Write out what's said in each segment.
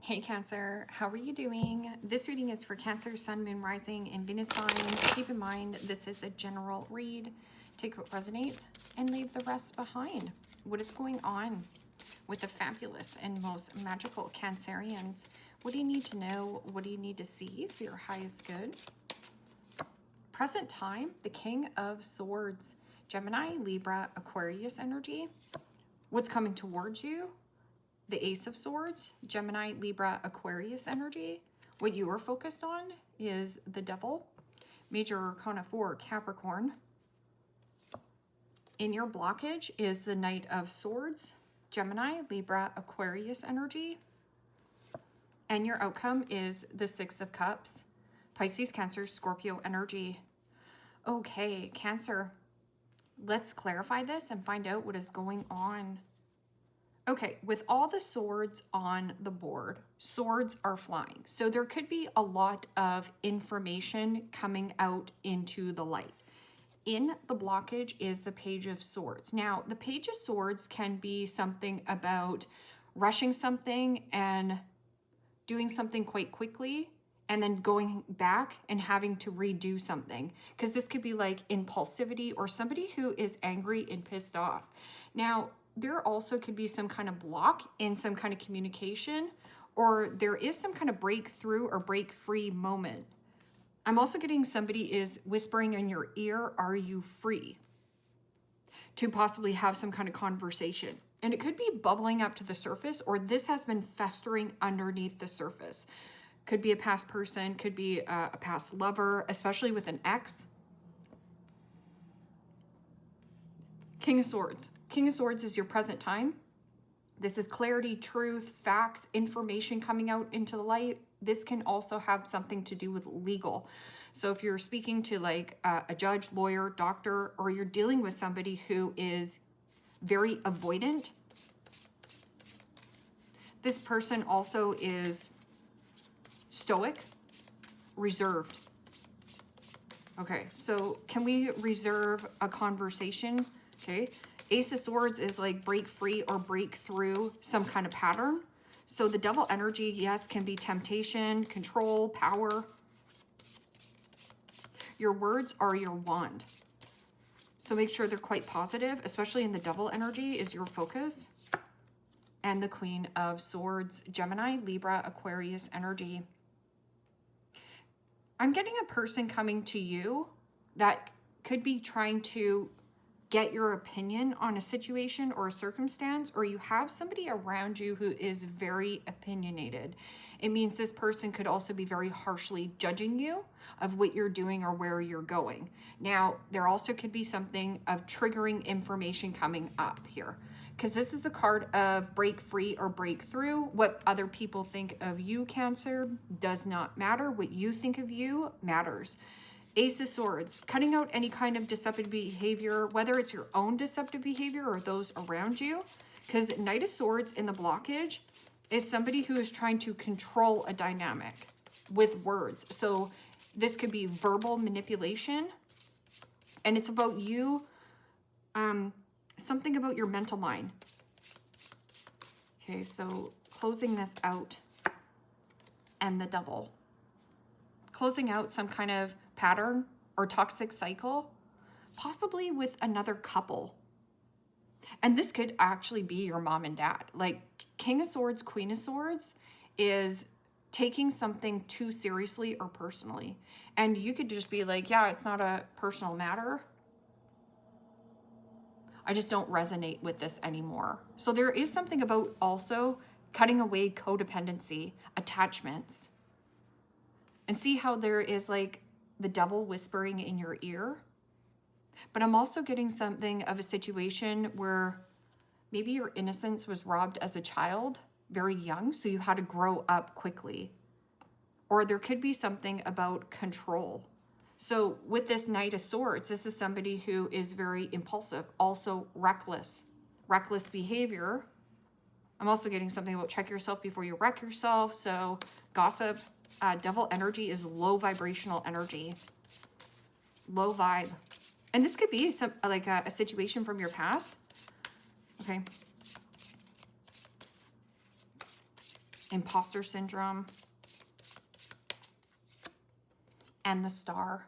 Hey Cancer, how are you doing? This reading is for Cancer, Sun, Moon, Rising, and Venus signs. Keep in mind, this is a general read. Take what resonates and leave the rest behind. What is going on with the fabulous and most magical Cancerians? What do you need to know? What do you need to see for your highest good? Present time, the King of Swords, Gemini, Libra, Aquarius energy. What's coming towards you? The Ace of Swords, Gemini, Libra, Aquarius energy. What you are focused on is the Devil, Major Arcana 4, Capricorn. In your blockage is the Knight of Swords, Gemini, Libra, Aquarius energy. And your outcome is the Six of Cups, Pisces, Cancer, Scorpio energy. Okay, Cancer, let's clarify this and find out what is going on. Okay, with all the swords on the board, swords are flying. So there could be a lot of information coming out into the light. In the blockage is the Page of Swords. Now, the Page of Swords can be something about rushing something and doing something quite quickly and then going back and having to redo something. Because this could be like impulsivity or somebody who is angry and pissed off. Now, there also could be some kind of block in some kind of communication, or there is some kind of breakthrough or break free moment. I'm also getting somebody is whispering in your ear, are you free? To possibly have some kind of conversation. And it could be bubbling up to the surface, or this has been festering underneath the surface. Could be a past person, could be a past lover, especially with an ex. King of Swords. King of Swords is your present time. This is clarity, truth, facts, information coming out into the light. This can also have something to do with legal. So if you're speaking to like a judge, lawyer, doctor, or you're dealing with somebody who is very avoidant, this person also is stoic, reserved. Okay, so can we reserve a conversation? Okay. Ace of Swords is like break free or break through some kind of pattern. So the Devil energy, yes, can be temptation, control, power. Your words are your wand. So make sure they're quite positive, especially in the Devil energy is your focus. And the Queen of Swords, Gemini, Libra, Aquarius energy. I'm getting a person coming to you that could be trying to get your opinion on a situation or a circumstance, or you have somebody around you who is very opinionated. It means this person could also be very harshly judging you of what you're doing or where you're going. Now, there also could be something of triggering information coming up here, because this is a card of break free or breakthrough. What other people think of you, Cancer, does not matter. What you think of you matters. Ace of Swords, cutting out any kind of deceptive behavior, whether it's your own deceptive behavior or those around you, because Knight of Swords in the blockage is somebody who is trying to control a dynamic with words. So this could be verbal manipulation, and it's about you, something about your mental mind. Okay, so closing this out, and the Devil. Closing out some kind of pattern or toxic cycle, possibly with another couple. And this could actually be your mom and dad. Like King of Swords, Queen of Swords is taking something too seriously or personally. And you could just be like, yeah, it's not a personal matter. I just don't resonate with this anymore. So there is something about also cutting away codependency, attachments. And see how there is like the Devil whispering in your ear. But I'm also getting something of a situation where maybe your innocence was robbed as a child, very young, so you had to grow up quickly. Or there could be something about control. So with this Knight of Swords, this is somebody who is very impulsive, also reckless behavior. I'm also getting something about check yourself before you wreck yourself. So gossip, Devil energy is low vibrational energy, low vibe. And this could be some like a situation from your past. Okay. imposter syndrome, and the Star.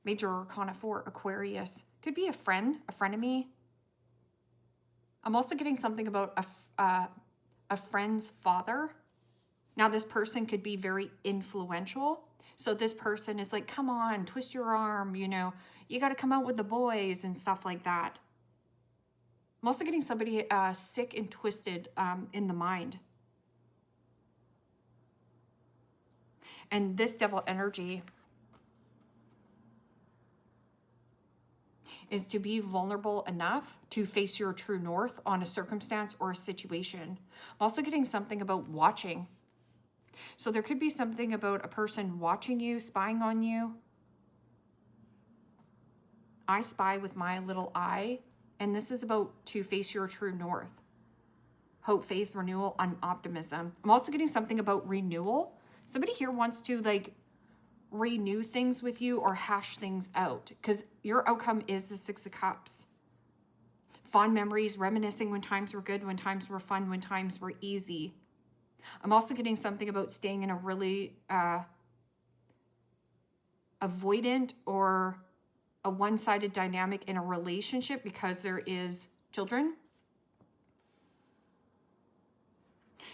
Major Arcana 4, Aquarius. Could be a friend, a frenemy. I'm also getting something about a friend's father. Now, this person could be very influential. So this person is like, come on, twist your arm, you know, you got to come out with the boys and stuff like that. I'm also getting somebody sick and twisted in the mind. And this devil energy is to be vulnerable enough to face your true north on a circumstance or a situation. I'm also getting something about watching. So there could be something about a person watching you, spying on you. I spy with my little eye, and this is about to face your true north. Hope, faith, renewal, and optimism. I'm also getting something about renewal. Somebody here wants to like renew things with you or hash things out, because your outcome is the Six of Cups. Fond memories, reminiscing when times were good, when times were fun, when times were easy. I'm also getting something about staying in a really avoidant or a one-sided dynamic in a relationship because there is children.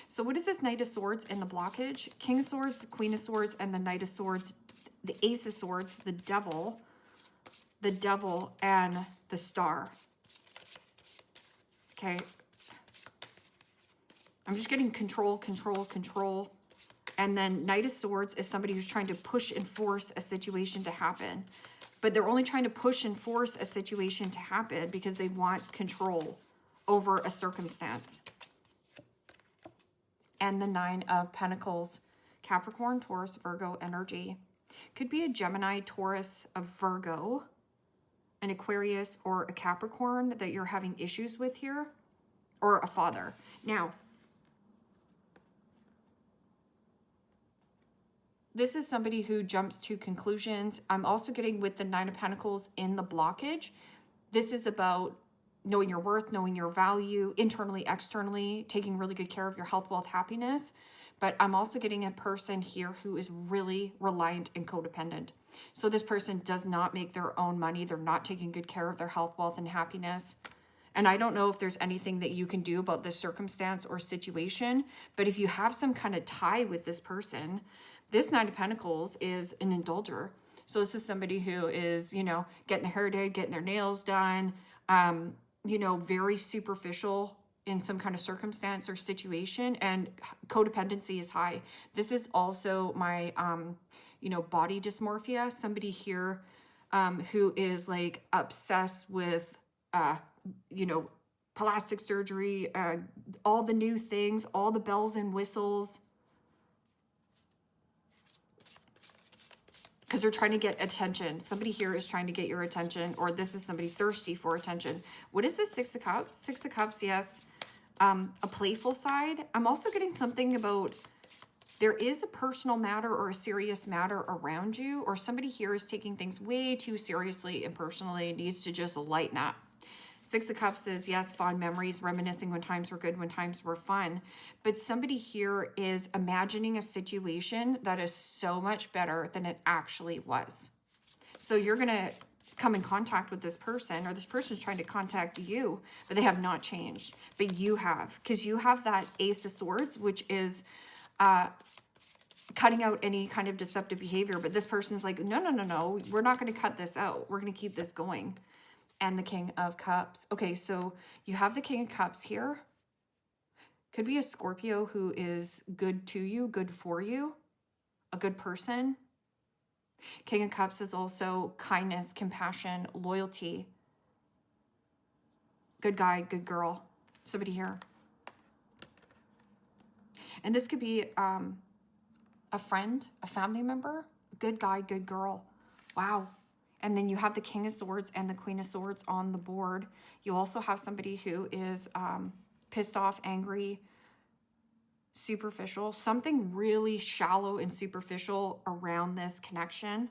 So what is this Knight of Swords in the blockage? King of Swords, the Queen of Swords, and the Knight of Swords, the Ace of Swords, the Devil, and the Star. Okay. I'm just getting control, control, control. And then Knight of Swords is somebody who's trying to push and force a situation to happen. But they're only trying to push and force a situation to happen because they want control over a circumstance. And the Nine of Pentacles, Capricorn, Taurus, Virgo energy. Could be a Gemini, Taurus, a Virgo, an Aquarius, or a Capricorn that you're having issues with here, or a father. Now, this is somebody who jumps to conclusions. I'm also getting with the Nine of Pentacles in the blockage. This is about knowing your worth, knowing your value, internally, externally, taking really good care of your health, wealth, happiness. But I'm also getting a person here who is really reliant and codependent. So this person does not make their own money. They're not taking good care of their health, wealth, and happiness. And I don't know if there's anything that you can do about this circumstance or situation, but if you have some kind of tie with this person, this Nine of Pentacles is an indulger. So this is somebody who is, you know, getting their hair done, getting their nails done, you know, very superficial in some kind of circumstance or situation, and codependency is high. This is also my, you know, body dysmorphia. Somebody here who is like obsessed with, you know, plastic surgery, all the new things, all the bells and whistles, because they're trying to get attention. Somebody here is trying to get your attention, or this is somebody thirsty for attention. What is this Six of Cups? Six of Cups, yes. A playful side. I'm also getting something about there is a personal matter or a serious matter around you, or somebody here is taking things way too seriously and personally, needs to just lighten up. Six of Cups is, yes, fond memories, reminiscing when times were good, when times were fun. But somebody here is imagining a situation that is so much better than it actually was. So you're going to come in contact with this person, or this person is trying to contact you, but they have not changed. But you have, because you have that Ace of Swords, which is cutting out any kind of deceptive behavior. But this person's like, no, no, no, no, we're not going to cut this out. We're going to keep this going. And the King of Cups. Okay, so you have the King of Cups here. Could be a Scorpio who is good to you, good for you, a good person. King of Cups is also kindness, compassion, loyalty. Good guy, good girl. Somebody here. And this could be a friend, a family member, a good guy, good girl. Wow. And then you have the King of Swords and the Queen of Swords on the board. You also have somebody who is pissed off, angry, superficial. Something really shallow and superficial around this connection.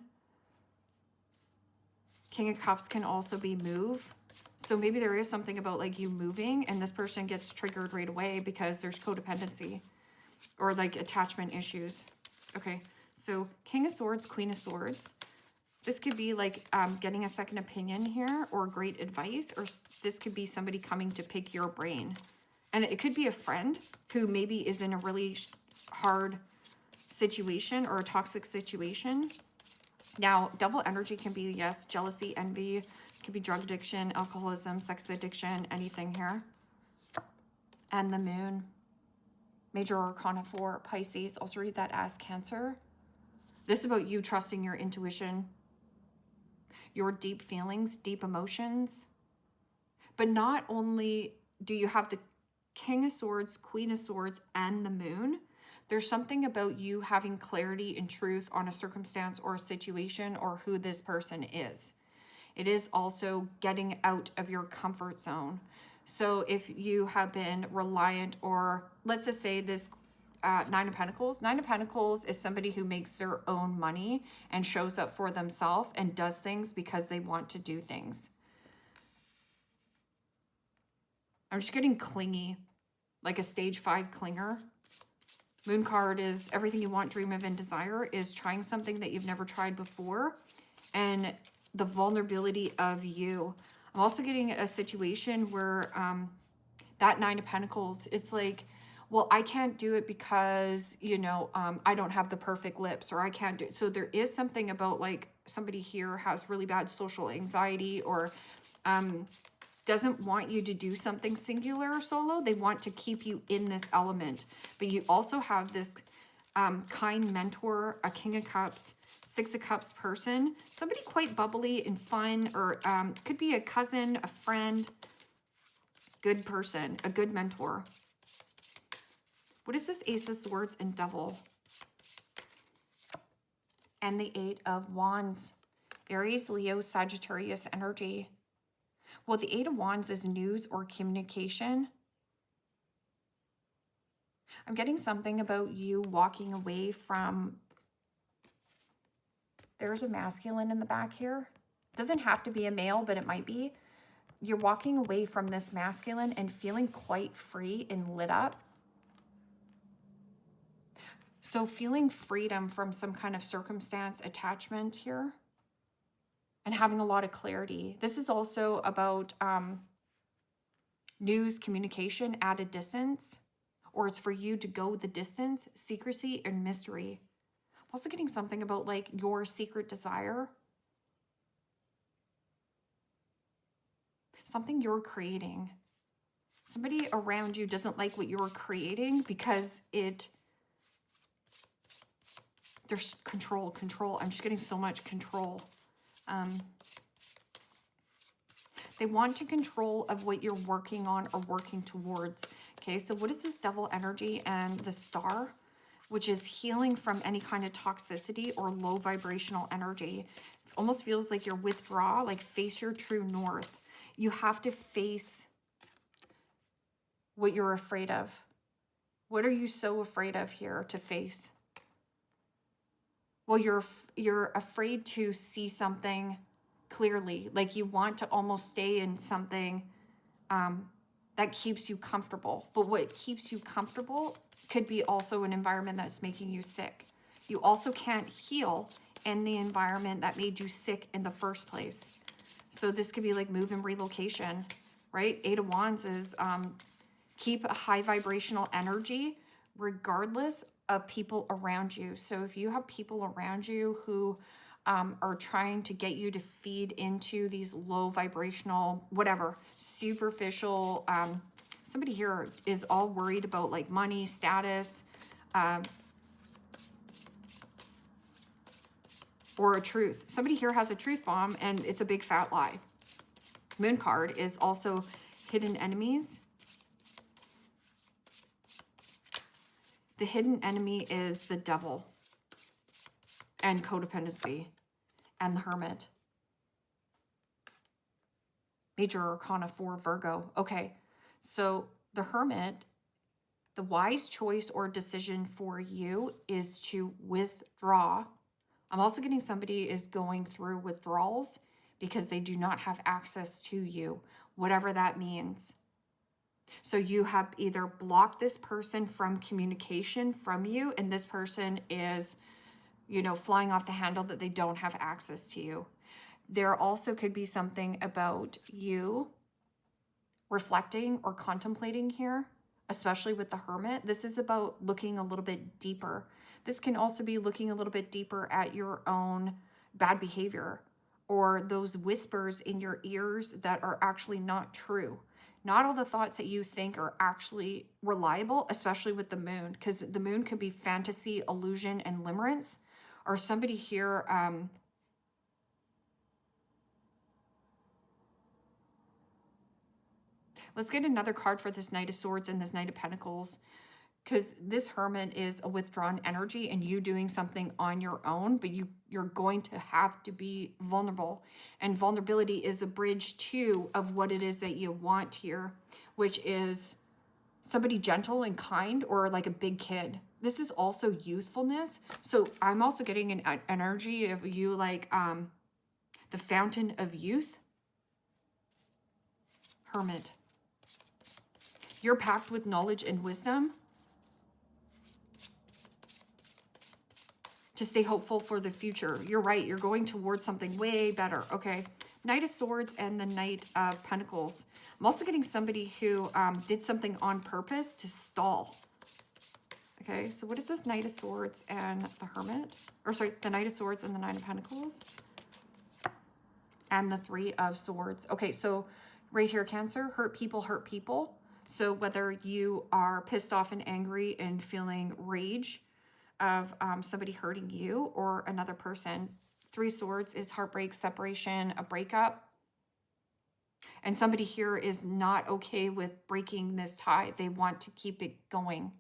King of Cups can also be move. So maybe there is something about like you moving and this person gets triggered right away because there's codependency or like attachment issues. Okay, so King of Swords, Queen of Swords. This could be like getting a second opinion here or great advice, or this could be somebody coming to pick your brain. And it could be a friend who maybe is in a really hard situation or a toxic situation. Now, double energy can be, yes, jealousy, envy. It could be drug addiction, alcoholism, sex addiction, anything here. And the moon. Major Arcana 4, Pisces. Also read that as Cancer. This is about you trusting your intuition, your deep feelings, deep emotions. But not only do you have the King of Swords, Queen of Swords, and the moon, there's something about you having clarity and truth on a circumstance or a situation or who this person is. It is also getting out of your comfort zone. So if you have been reliant, or let's just say this Nine of Pentacles. Nine of Pentacles is somebody who makes their own money and shows up for themselves and does things because they want to do things. I'm just getting clingy, like a stage 5 clinger. Moon card is everything you want, dream of, and desire is trying something that you've never tried before. And the vulnerability of you. I'm also getting a situation where that Nine of Pentacles, it's like, well, I can't do it because, you know, I don't have the perfect lips, or I can't do it. So there is something about like somebody here has really bad social anxiety, or doesn't want you to do something singular or solo. They want to keep you in this element. But you also have this kind mentor, a King of Cups, Six of Cups person, somebody quite bubbly and fun, or could be a cousin, a friend, good person, a good mentor. What is this Ace of Swords and Devil? And the Eight of Wands. Aries, Leo, Sagittarius energy. Well, the Eight of Wands is news or communication. I'm getting something about you walking away from... There's a masculine in the back here. Doesn't have to be a male, but it might be. You're walking away from this masculine and feeling quite free and lit up. So feeling freedom from some kind of circumstance, attachment here, and having a lot of clarity. This is also about news, communication at a distance, or it's for you to go the distance, secrecy and mystery. I'm also getting something about like your secret desire. Something you're creating. Somebody around you doesn't like what you're creating because there's control. I'm just getting so much control. They want to control of what you're working on or working towards. Okay, so what is this Devil energy and the Star, which is healing from any kind of toxicity or low vibrational energy. It almost feels like you're withdraw, like face your true north. You have to face what you're afraid of. What are you so afraid of here to face? Well, you're afraid to see something clearly, like you want to almost stay in something that keeps you comfortable. But what keeps you comfortable could be also an environment that's making you sick. You also can't heal in the environment that made you sick in the first place. So this could be like move and relocation, right? Eight of Wands is keep a high vibrational energy regardless of people around you. So if you have people around you who are trying to get you to feed into these low vibrational, whatever, superficial, somebody here is all worried about like money, status, or a truth. Somebody here has a truth bomb and it's a big fat lie. Moon card is also hidden enemies. The hidden enemy is the Devil and codependency and the Hermit. Major Arcana 4, Virgo. Okay, so the Hermit, the wise choice or decision for you is to withdraw. I'm also getting somebody is going through withdrawals because they do not have access to you, whatever that means. So you have either blocked this person from communication from you, and this person is, you know, flying off the handle that they don't have access to you. There also could be something about you reflecting or contemplating here, especially with the Hermit. This is about looking a little bit deeper. This can also be looking a little bit deeper at your own bad behavior or those whispers in your ears that are actually not true. Not all the thoughts that you think are actually reliable, especially with the moon, because the moon can be fantasy, illusion, and limerence. Or somebody here, let's get another card for this Knight of Swords and this Knight of Pentacles, because this Hermit is a withdrawn energy and you doing something on your own, but you're going to have to be vulnerable. And vulnerability is a bridge too of what it is that you want here, which is somebody gentle and kind, or like a big kid. This is also youthfulness. So I'm also getting an energy of you like the fountain of youth. Hermit. You're packed with knowledge and wisdom to stay hopeful for the future. You're right. You're going towards something way better. Okay. Knight of Swords and the Knight of Pentacles. I'm also getting somebody who did something on purpose to stall. Okay. So what is this Knight of Swords and the Hermit? Or sorry, the Knight of Swords and the Nine of Pentacles. And the Three of Swords. Okay. So right here, Cancer, hurt people hurt people. So whether you are pissed off and angry and feeling rage of somebody hurting you or another person. Three Swords is heartbreak, separation, a breakup. And somebody here is not okay with breaking this tie. They want to keep it going.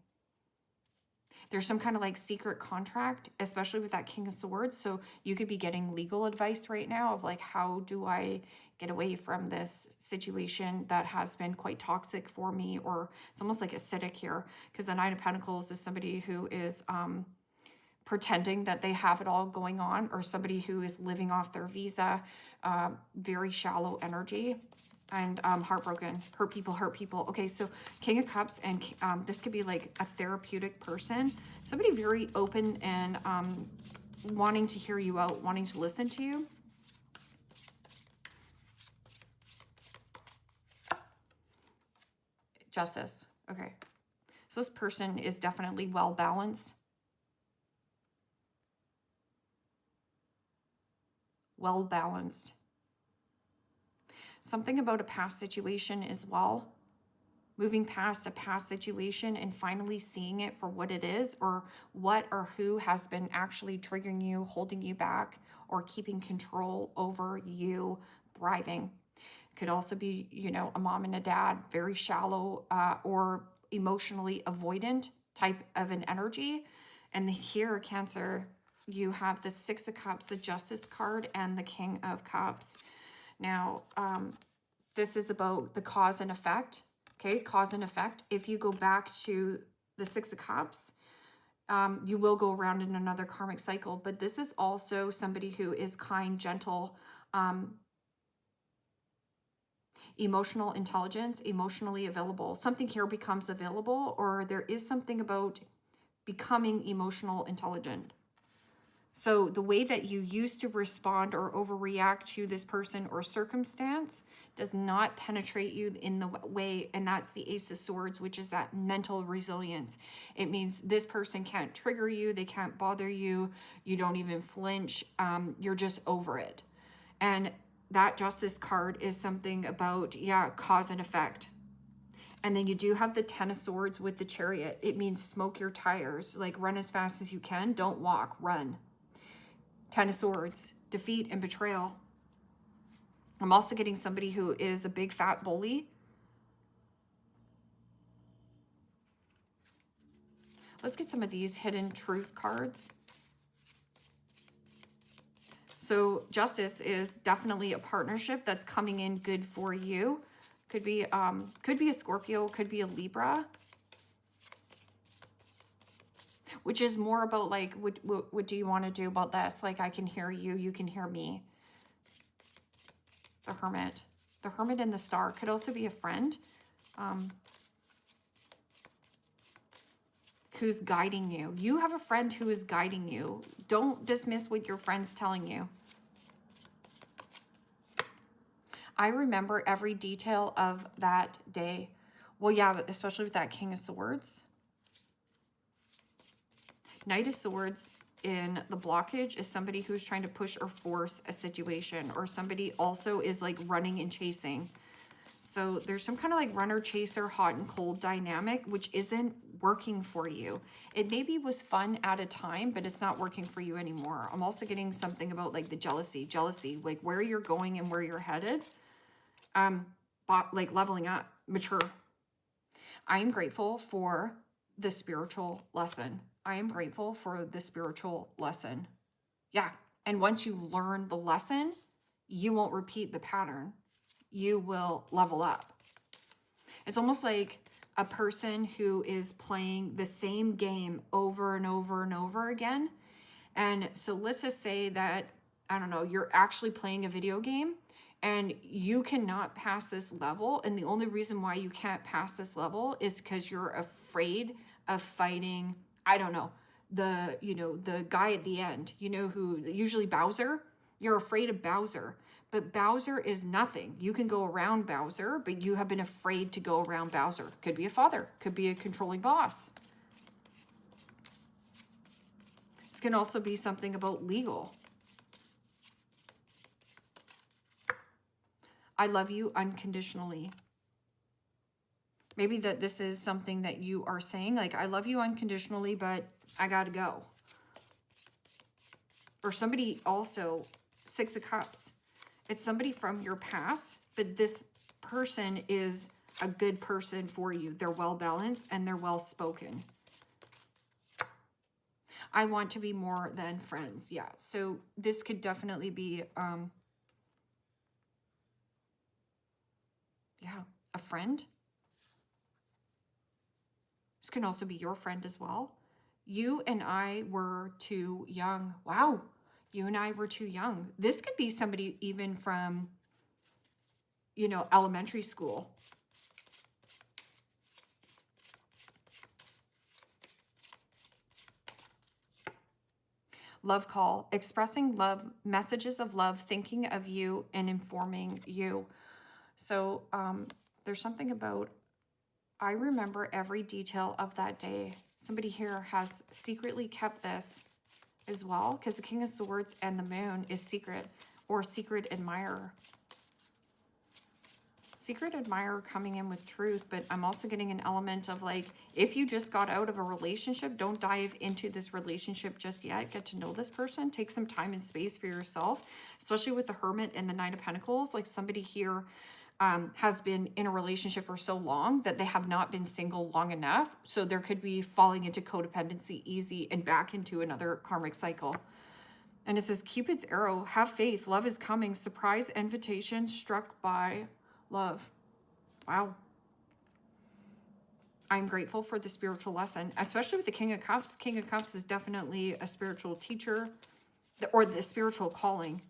There's some kind of like secret contract, especially with that King of Swords. So you could be getting legal advice right now of like, how do I get away from this situation that has been quite toxic for me? Or it's almost like acidic here, because the Nine of Pentacles is somebody who is pretending that they have it all going on, or somebody who is living off their visa, very shallow energy, and heartbroken, hurt people. Okay, so King of Cups, and this could be like a therapeutic person, somebody very open and wanting to hear you out, wanting to listen to you. Justice. Okay, so this person is definitely well balanced. Well balanced. Something about a past situation as well. Moving past a past situation and finally seeing it for what it is, or what or who has been actually triggering you, holding you back, or keeping control over you thriving. Could also be, you know, a mom and a dad, very shallow or emotionally avoidant type of an energy. And here, Cancer, you have the Six of Cups, the Justice card, and the King of Cups. Now, this is about the cause and effect. Okay, cause and effect. If you go back to the Six of Cups, you will go around in another karmic cycle. But this is also somebody who is kind, gentle, emotional intelligence, emotionally available. Something here becomes available, or there is something about becoming emotional intelligent. So the way that you used to respond or overreact to this person or circumstance does not penetrate you in the way, and that's the Ace of Swords, which is that mental resilience. It means this person can't trigger you, they can't bother you, you don't even flinch, you're just over it. And that Justice card is something about, yeah, cause and effect. And then you do have the Ten of Swords with the Chariot. It means smoke your tires, like run as fast as you can, don't walk, run. Ten of Swords, defeat and betrayal. I'm also getting somebody who is a big fat bully. Let's get some of these hidden truth cards. So Justice is definitely a partnership that's coming in good for you. Could be a Scorpio, could be a Libra. Which is more about like, what do you want to do about this? Like, I can hear you, you can hear me. The Hermit. The Hermit and the Star could also be a friend who's guiding you. You have a friend who is guiding you. Don't dismiss what your friend's telling you. I remember every detail of that day. Well, yeah, but especially with that King of Swords. Knight of Swords in the blockage is somebody who's trying to push or force a situation, or somebody also is like running and chasing. So there's some kind of like runner chaser, hot and cold dynamic, which isn't working for you. It maybe was fun at a time, but it's not working for you anymore. I'm also getting something about like the jealousy, like where you're going and where you're headed. But like leveling up, mature. I am grateful for the spiritual lesson. I am grateful for the spiritual lesson. Yeah. And once you learn the lesson, you won't repeat the pattern. You will level up. It's almost like a person who is playing the same game over and over and over again. And so let's just say that, I don't know, you're actually playing a video game and you cannot pass this level. And the only reason why you can't pass this level is because you're afraid of fighting, I don't know, the guy at the end, who usually Bowser. You're afraid of Bowser, but Bowser is nothing. You can go around Bowser, but you have been afraid to go around Bowser. Could be a father, could be a controlling boss. This can also be something about legal. I love you unconditionally. Maybe that this is something that you are saying, like, I love you unconditionally, but I gotta go. Or somebody also, 6 of Cups. It's somebody from your past, but this person is a good person for you. They're well balanced and they're well spoken. I want to be more than friends. Yeah. So this could definitely be, a friend. This can also be your friend as well. You and I were too young. Wow. You and I were too young. This could be somebody even from, elementary school. Love call, expressing love, messages of love, thinking of you and informing you. So there's something about, I remember every detail of that day. Somebody here has secretly kept this as well, because the King of Swords and the Moon is secret, or secret admirer. Secret admirer coming in with truth, but I'm also getting an element of like, if you just got out of a relationship, don't dive into this relationship just yet. Get to know this person. Take some time and space for yourself, especially with the Hermit and the Nine of Pentacles. Like somebody here has been in a relationship for so long that they have not been single long enough. So there could be falling into codependency easy and back into another karmic cycle. And it says, Cupid's arrow, have faith, love is coming, surprise invitation, struck by love. Wow. I'm grateful for the spiritual lesson, especially with the King of Cups. King of Cups is definitely a spiritual teacher, or the spiritual calling.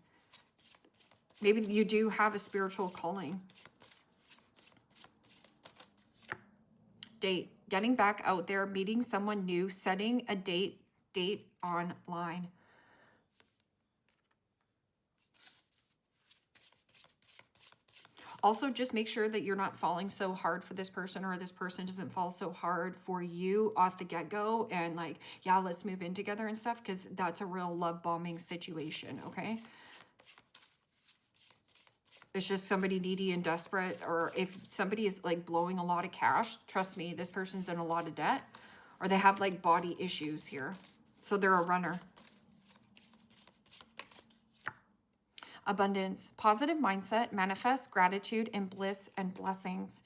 Maybe you do have a spiritual calling. Date, getting back out there, meeting someone new, setting a date online. Also, just make sure that you're not falling so hard for this person, or this person doesn't fall so hard for you off the get-go and like, yeah, let's move in together and stuff, because that's a real love bombing situation, okay? It's just somebody needy and desperate, or if somebody is like blowing a lot of cash, trust me, this person's in a lot of debt, or they have like body issues here. So they're a runner. Abundance, positive mindset, manifest gratitude and bliss and blessings.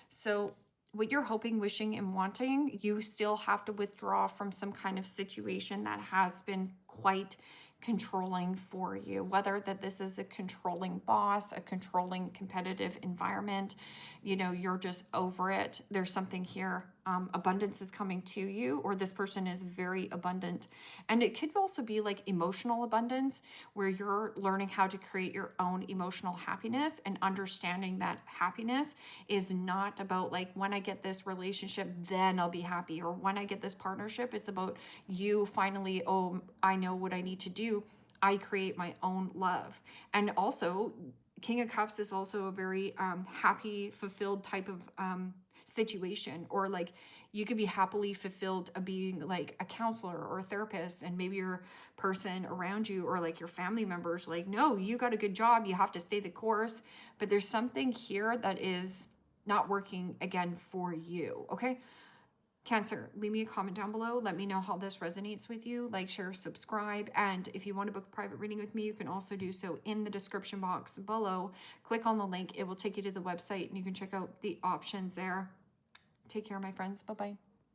So what you're hoping, wishing, and wanting, you still have to withdraw from some kind of situation that has been quite controlling for you, whether that this is a controlling boss, a controlling competitive environment, you're just over it. There's something here abundance is coming to you, or this person is very abundant. And it could also be like emotional abundance, where you're learning how to create your own emotional happiness and understanding that happiness is not about like, when I get this relationship, then I'll be happy, or when I get this partnership. It's about you finally, oh, I know what I need to do. I create my own love. And also, King of Cups is also a very happy, fulfilled type of situation, or like you could be happily fulfilled of being like a counselor or a therapist, and maybe your person around you or like your family members like, no, you got a good job, you have to stay the course. But there's something here that is not working again for you. Okay, Cancer, leave me a comment down below. Let me know how this resonates with you. Like, share, subscribe. And if you want to book a private reading with me, you can also do so in the description box below. Click on the link. It will take you to the website and you can check out the options there. Take care, my friends. Bye-bye.